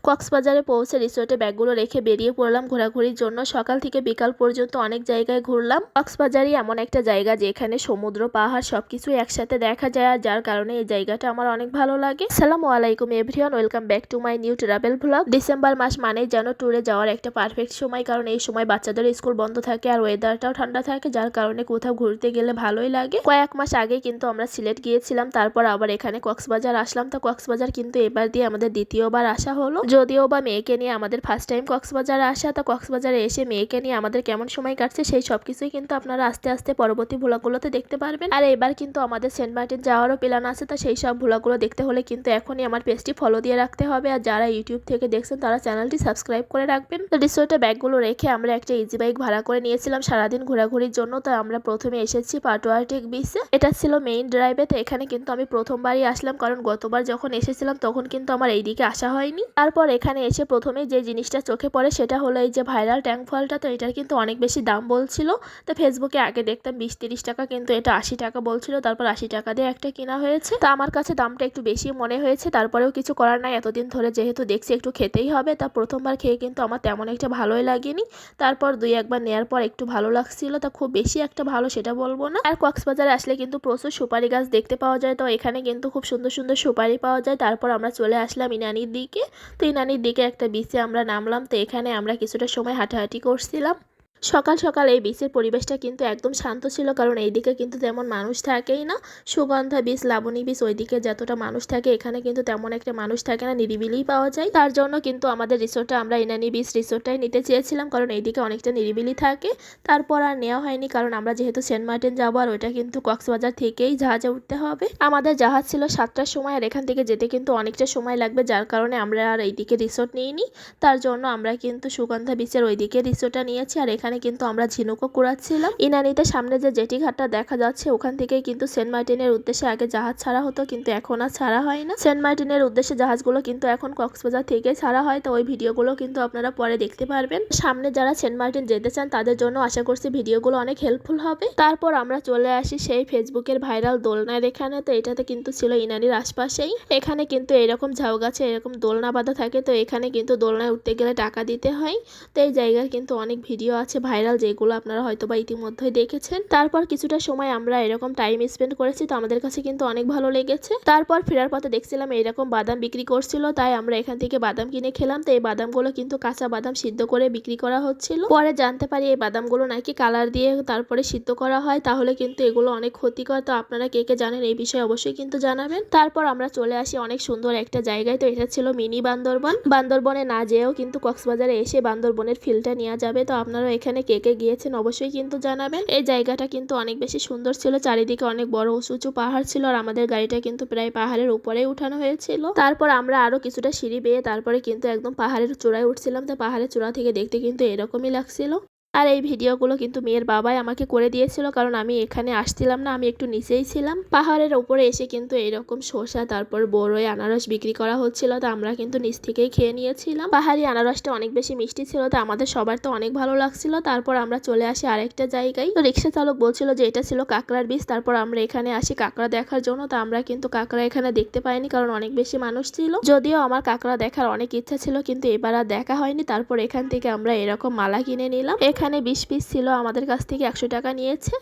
কক্সবাজারে পৌঁছে রিসোর্টে ব্যাগগুলো রেখে বেরিয়ে পড়লাম ঘোরাঘুরির জন্য। সকাল থেকে বিকাল পর্যন্ত অনেক জায়গায় ঘুরলাম। কক্সবাজারই এমন একটা জায়গা যেখানে সমুদ্র পাহাড় সবকিছু একসাথে দেখা যায়, আর যার কারণে এই জায়গাটা আমার অনেক ভালো লাগে। আসসালামু আলাইকুম everyone, welcome back to my new travel blog. December মাস মানেই যেন ট্যুরে যাওয়ার একটা পারফেক্ট সময়, কারণ এই সময় বাচ্চাদের স্কুল বন্ধ থাকে আর ওয়েদারটাও ঠান্ডা থাকে, যার কারণে কোথাও ঘুরতে গেলে ভালোই লাগে। কয়েক মাস আগে কিন্তু আমরা সিলেট গিয়েছিলাম, তারপর আবার এখানে কক্সবাজার আসলাম। তো কক্সবাজার কিন্তু এবার দিয়ে আমাদের দ্বিতীয়বার আসা হলো। যদিও বা মেয়েকে নিয়ে আমাদের ফার্স্ট টাইম কক্সবাজারে আসা, তো কক্সবাজারে এসে মেয়েকে নিয়ে আমাদের কেমন সময় কাটছে সেই সবকিছুই কিন্তু আপনারা আস্তে আস্তে পরবর্তী ভ্লগগুলোতে দেখতে পারবেন। আর এবার কিন্তু আমাদের সেন্ট মার্টিন যাওয়ারও প্ল্যান আছে, তো সেই সব ভ্লগগুলো দেখতে হলে কিন্তু এখনই আমার পেজটি ফলো দিয়ে রাখতে হবে। আর যারা ইউটিউব থেকে দেখছেন তারা চ্যানেলটি সাবস্ক্রাইব করে রাখবেন। তো রিসোর্টে ব্যাগগুলো রেখে আমরা একটা ইজি বাইক ভাড়া করে নিয়েছিলাম সারাদিন ঘোরাঘুরির জন্য। তো আমরা প্রথমে এসেছি পাটোয়া টেক বিচে, এটা ছিল মেইন ড্রাইভে। তো এখানে কিন্তু আমি প্রথমবারই আসলাম, কারণ গতবার যখন এসেছিলাম তখন কিন্তু আমার এইদিকে আসা হয়নি। তারপর এখানে এসে প্রথমে যে জিনিসটা চোখে পড়ে সেটা হলো এই যে ভাইরাল ট্যাঙ্ক ফলটা। তো এটার কিন্তু অনেক বেশি দাম বলছিল। তো ফেসবুকে আগে দেখতাম 20-30 টাকা, কিন্তু এটা 80 টাকা বলছিল। তারপর 80 টাকা দিয়ে একটা কেনা হয়েছে। তো আমার কাছে দামটা একটু বেশি মনে হয়েছে, তারপরেও কিছু করার নাই, এতদিন ধরে যেহেতু দেখছি একটু খেতেই হবে। তা প্রথমবার খেয়ে কিন্তু আমার তেমন একটা ভালোই লাগেনি। তারপর 2-1 বার নেওয়ার পর একটু ভালো লাগছিল। তা খুব বেশি একটা ভালো সেটা বলবো না। আর কক্সবাজারে আসলে কিন্তু প্রচুর সুপারি গাছ দেখতে পাওয়া যায়। তো এখানে কিন্তু খুব সুন্দর সুন্দর সুপারি পাওয়া যায়। তারপর আমরা চলে আসলাম ইনানির দিকে। তো ইনানির দিকে একটা বিচে আমরা নামলাম। তো এখানে আমরা কিছুটা সময় হাঁটাহাঁটি করছিলাম। সকাল সকাল এই বিচের পরিবেশটা কিন্তু একদম শান্ত ছিল, কারণ এইদিকে কিন্তু তেমন মানুষ থাকেই না। সুগন্ধা বিচ, লাবণী বিচ ওইদিকে যতটা মানুষ থাকে এখানে কিন্তু তেমন একটা মানুষ থাকে না, নিরিবিলিই পাওয়া যায়। তার জন্য কিন্তু আমাদের রিসোর্টটা আমরা ইনানি বিচ রিসোর্টটাই নিতে চেয়েছিলাম, কারণ এইদিকে অনেকটা নিরিবিলি থাকে। তারপর আর নেওয়া হয়নি, কারণ আমরা যেহেতু সেন্ট মার্টিন যাবো আর ওইটা কিন্তু কক্সবাজার থেকেই জাহাজে উঠতে হবে। আমাদের জাহাজ ছিল 7টার সময়, আর এখান থেকে যেতে কিন্তু অনেকটা সময় লাগবে, যার কারণে আমরা আর এইদিকে রিসোর্ট নিইনি। তার জন্য আমরা কিন্তু সুগন্ধা বিচের ওইদিকে রিসোর্টটা নিয়েছি। আর এখানে কিন্তু আমরা ঝিনুকও কুড়াচ্ছিলাম। ইনানিতে সামনে যে জেটি ঘাটটা দেখা যাচ্ছে ওখান থেকেই কিন্তু সেন্ট মার্টিনের উদ্দেশ্যে আগে জাহাজ ছাড়া হতো, কিন্তু এখন আর ছাড়া হয় না। সেন্ট মার্টিনের উদ্দেশ্যে জাহাজগুলো কিন্তু এখন কক্সবাজার থেকে ছাড়া হয়। তো ওই ভিডিওগুলো কিন্তু আপনারা পরে দেখতে পারবেন। সামনে যারা সেন্ট মার্টিন যেতে চান তাদের জন্য আশা করছি ভিডিওগুলো অনেক হেল্পফুল হবে। তারপর আমরা চলে আসি সেই ফেসবুকের ভাইরাল দোলনার এখানে। তো এটাতে কিন্তু ছিল ইনানির আশপাশেই। এখানে কিন্তু এরকম ঝাউ গাছে এরকম দোলনা বাঁধা থাকে। তো এখানে কিন্তু দোলনায় উঠতে গেলে টাকা দিতে হয়। তো এই জায়গার কিন্তু অনেক ভিডিও আছে ভাইরাল, যেগুলো আপনারা হয়তো বা ইতিমধ্যেই দেখেছেন। তারপর কিছুটা সময় আমরা এরকম টাইম স্পেন্ড করেছি, তো আমাদের কাছে কিন্তু অনেক ভালো লেগেছে। তারপর ফেরার পথে দেখছিলাম এরকম বাদাম বিক্রি করছিল, তাই আমরা এখান থেকে বাদাম কিনে খেলাম। তো এই বাদামগুলো কিন্তু কাঁচা বাদাম সিদ্ধ করে বিক্রি করা হচ্ছিল। পরে জানতে পারি এই বাদামগুলো নাকি কালার দিয়ে তারপরে সিদ্ধ করা হয়, তাহলে কিন্তু এগুলো অনেক ক্ষতিকর। তো আপনারা কে কে জানেন এই বিষয়ে অবশ্যই কিন্তু জানাবেন। তারপর আমরা চলে আসি অনেক সুন্দর একটা জায়গায়। তো এটা ছিল মিনি বান্দরবন। বান্দরবনে না যেয়েও কিন্তু কক্সবাজারে এসে বান্দরবনের ফিলটা নেওয়া যাবে। তো আপনারা এখানে কে কে গিয়েছেন অবশ্যই কিন্তু জানাবেন। এই জায়গাটা কিন্তু অনেক বেশি সুন্দর ছিল, চারিদিকে অনেক বড় উঁচু উঁচু পাহাড় ছিল, আর আমাদের গাড়িটা কিন্তু প্রায় পাহাড়ের উপরে উঠানো হয়েছিল। তারপর আমরা আরো কিছুটা সিঁড়ি বেয়ে তারপরে কিন্তু একদম পাহাড়ের চূড়ায় উঠছিলাম। তো পাহাড়ের চূড়া থেকে দেখতে কিন্তু এরকমই লাগছিল। আর এই ভিডিওগুলো কিন্তু মেয়ের বাবাই আমাকে করে দিয়েছিল, কারণ আমি এখানে আসছিলাম না, আমি একটু নিচেই ছিলাম। পাহাড়ের উপরে এসে কিন্তু এরকম শসা তারপর বড়ই আনারস বিক্রি করা হচ্ছিল। তো আমরা কিন্তু নিচ থেকেই খেয়ে নিয়েছিলাম। পাহাড়ি আনারসটা অনেক বেশি মিষ্টি ছিল, তো আমাদের সবার তো অনেক ভালো লাগছিল। তারপর আমরা চলে আসি আরেকটা জায়গায়। তো রিক্সা চালক বলছিল যে এটা ছিল কাঁকড়ার বীজ। তারপর আমরা এখানে আসি কাঁকড়া দেখার জন্য। তো আমরা কিন্তু কাঁকড়া এখানে দেখতে পাইনি, কারণ অনেক বেশি মানুষ ছিল। যদিও আমার কাঁকড়া দেখার অনেক ইচ্ছা ছিল, কিন্তু এবার আর দেখা হয়নি। তারপর এখান থেকে আমরা এরকম মালা কিনে নিলাম। এখানে 20 পিস ছিল, আমাদের কাছ থেকে 100 টাকা নিয়েছে।